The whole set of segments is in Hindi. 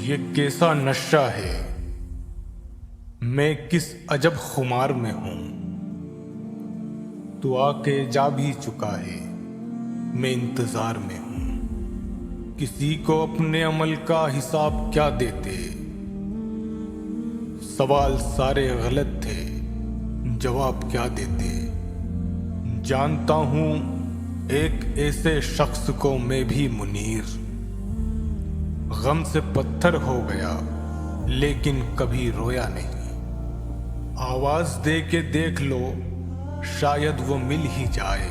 ये कैसा नशा है, मैं किस अजब खुमार में हूं। तू आके जा भी चुका है, मैं इंतजार में हूं। किसी को अपने अमल का हिसाब क्या देते। सवाल सारे गलत थे, जवाब क्या देते। जानता हूं एक ऐसे शख्स को मैं भी मुनीर, गम से पत्थर हो गया लेकिन कभी रोया नहीं। आवाज दे के देख लो, शायद वो मिल ही जाए,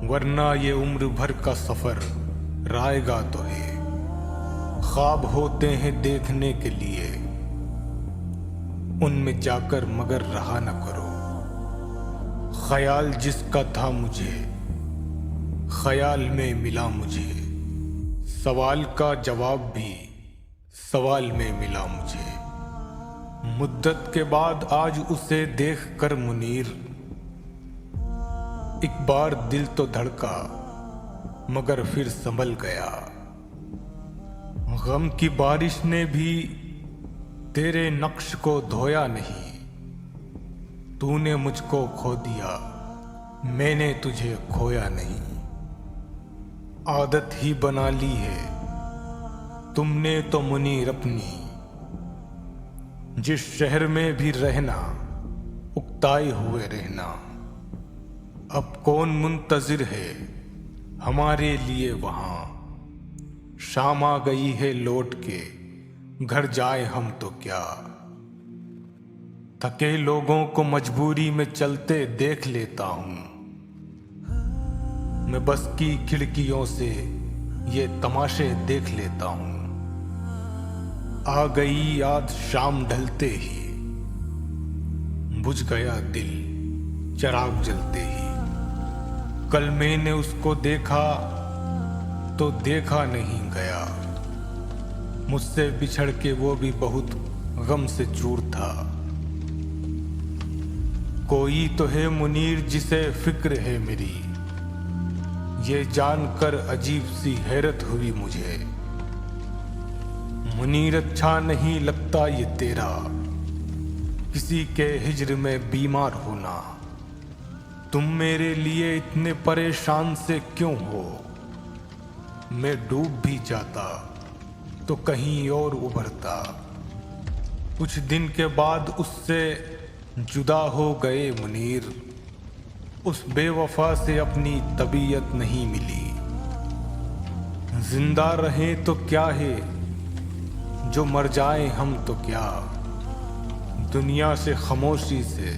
वरना ये उम्र भर का सफर रायगा तो है। ख्वाब होते हैं देखने के लिए, उनमें जाकर मगर रहा न करो। ख्याल जिसका था मुझे, ख्याल में मिला मुझे। सवाल का जवाब भी सवाल में मिला मुझे। मुद्दत के बाद आज उसे देख कर मुनीर, एक बार दिल तो धड़का मगर फिर संभल गया। गम की बारिश ने भी तेरे नक्श को धोया नहीं। तूने मुझको खो दिया, मैंने तुझे खोया नहीं। आदत ही बना ली है तुमने तो मुनीर अपनी, जिस शहर में भी रहना उकताए हुए रहना। अब कौन मुंतजिर है हमारे लिए वहां। शाम आ गई है लौट के, घर जाए हम तो क्या। थके लोगों को मजबूरी में चलते देख लेता हूं, मैं बस की खिड़कियों से ये तमाशे देख लेता हूं। आ गई याद शाम ढलते ही, बुझ गया दिल चिराग जलते ही। कल मैंने उसको देखा तो देखा नहीं गया, मुझसे बिछड़ के वो भी बहुत गम से चूर था। कोई तो है मुनीर जिसे फिक्र है मेरी, ये जानकर अजीब सी हैरत हुई मुझे। मुनीर अच्छा नहीं लगता ये तेरा, किसी के हिज्र में बीमार होना। तुम मेरे लिए इतने परेशान से क्यों हो। मैं डूब भी जाता तो कहीं और उभरता। कुछ दिन के बाद उससे जुदा हो गए मुनीर, उस बेवफा से अपनी तबीयत नहीं मिली। जिंदा रहे तो क्या है, जो मर जाए हम तो क्या। दुनिया से खामोशी से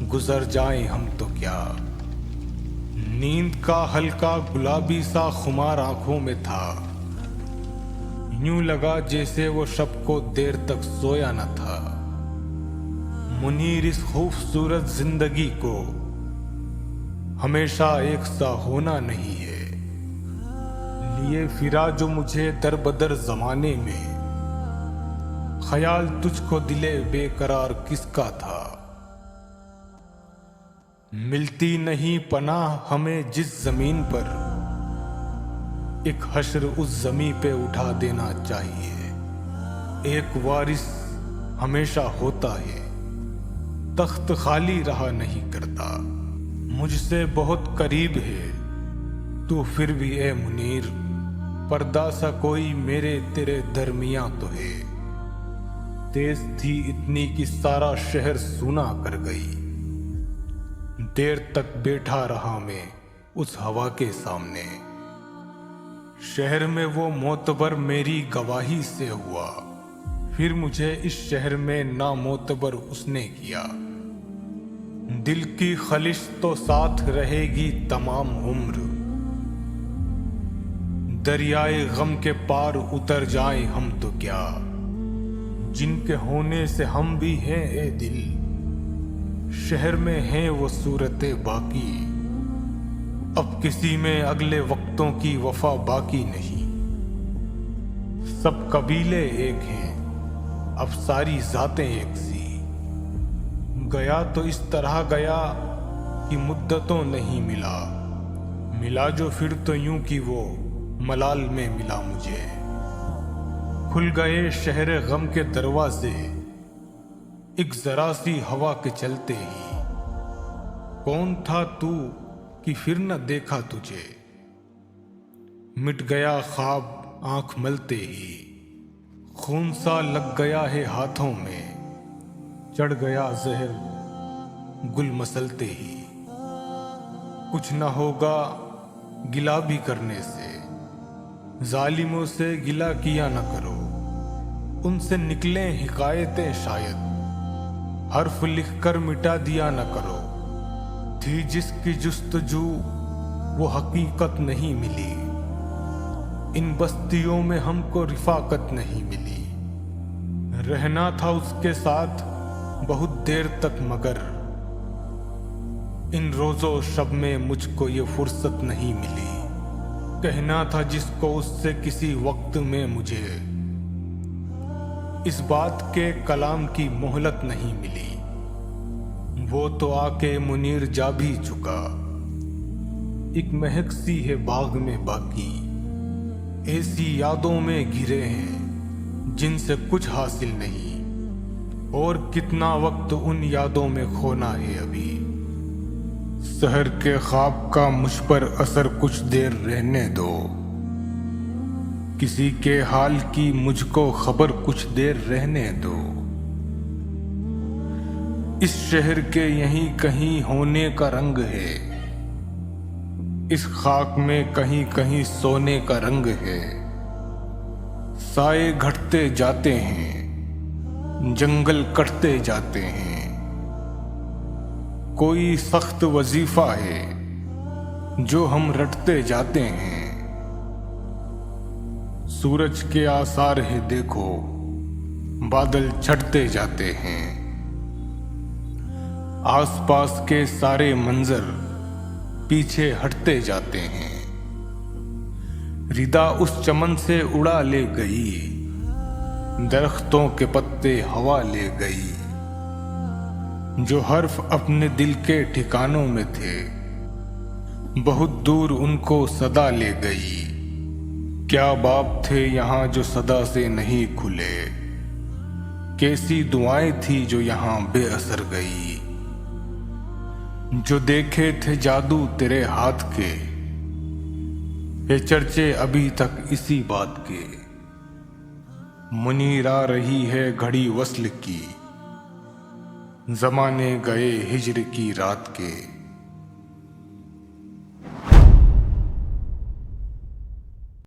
गुजर जाए हम तो क्या। नींद का हल्का गुलाबी सा खुमार आंखों में था, यूं लगा जैसे वो शब को देर तक सोया न था। मुनीर इस खूबसूरत जिंदगी को हमेशा एक सा होना नहीं है। लिए फिरा जो मुझे दर बदर जमाने में, ख्याल तुझको दिले बेकरार किसका था। मिलती नहीं पनाह हमें जिस जमीन पर, एक हश्र उस जमी पे उठा देना चाहिए। एक वारिस हमेशा होता है, तख्त खाली रहा नहीं करता। मुझसे बहुत करीब है तू फिर भी ए मुनीर, पर्दा सा कोई मेरे तेरे दरमियां तो है। तेज थी इतनी कि सारा शहर सुना कर गई, देर तक बैठा रहा मैं उस हवा के सामने। शहर में वो मोतबर मेरी गवाही से हुआ, फिर मुझे इस शहर में ना मोतबर उसने किया। दिल की खलिश तो साथ रहेगी तमाम उम्र, दरियाए गम के पार उतर जाए हम तो क्या। जिनके होने से हम भी हैं ए दिल, शहर में हैं वो सूरतें बाकी। अब किसी में अगले वक्तों की वफा बाकी नहीं। सब कबीले एक हैं, अब सारी जातें एक सी। गया तो इस तरह गया कि मुद्दतों नहीं मिला, मिला जो फिर तो यूं कि वो मलाल में मिला मुझे। खुल गए शहर गम के दरवाजे एक जरा सी हवा के चलते ही। कौन था तू कि फिर न देखा तुझे, मिट गया ख्वाब आंख मलते ही। खून सा लग गया है हाथों में, चढ़ गया जहर गुल मसलते ही। कुछ न होगा गिला भी करने से, जालिमों से गिला किया न करो। उनसे निकले हिकायतें शायद, हर्फ लिख कर मिटा दिया न करो। थी जिसकी जुस्तजू वो हकीकत नहीं मिली, इन बस्तियों में हमको रिफाकत नहीं मिली। रहना था उसके साथ बहुत देर तक मगर इन रोजो शब में मुझको ये फुर्सत नहीं मिली। कहना था जिसको उससे किसी वक्त में मुझे इस बात के कलाम की मोहलत नहीं मिली। वो तो आके मुनीर जा भी चुका, एक महक सी है बाग में बाकी। ऐसी यादों में घिरे हैं जिनसे कुछ हासिल नहीं, और कितना वक्त उन यादों में खोना है अभी। सहर के ख्वाब का मुझ पर असर कुछ देर रहने दो, किसी के हाल की मुझको खबर कुछ देर रहने दो। इस शहर के यहीं कहीं होने का रंग है, इस खाक में कहीं कहीं सोने का रंग है। साए घटते जाते हैं, जंगल कटते जाते हैं। कोई सख्त वजीफा है जो हम रटते जाते हैं। सूरज के आसार है देखो, बादल छटते जाते हैं। आसपास के सारे मंजर पीछे हटते जाते हैं। रिदा उस चमन से उड़ा ले गई, दरख्तों के पत्ते हवा ले गई। जो हर्फ अपने दिल के ठिकानों में थे, बहुत दूर उनको सदा ले गई। क्या बाब थे यहाँ जो सदा से नहीं खुले, कैसी दुआएं थी जो यहाँ बेअसर गई। जो देखे थे जादू तेरे हाथ के, ये चर्चे अभी तक इसी बात के। मुनीर आ रही है घड़ी वस्ल की, ज़माने गए हिज्र की रात के।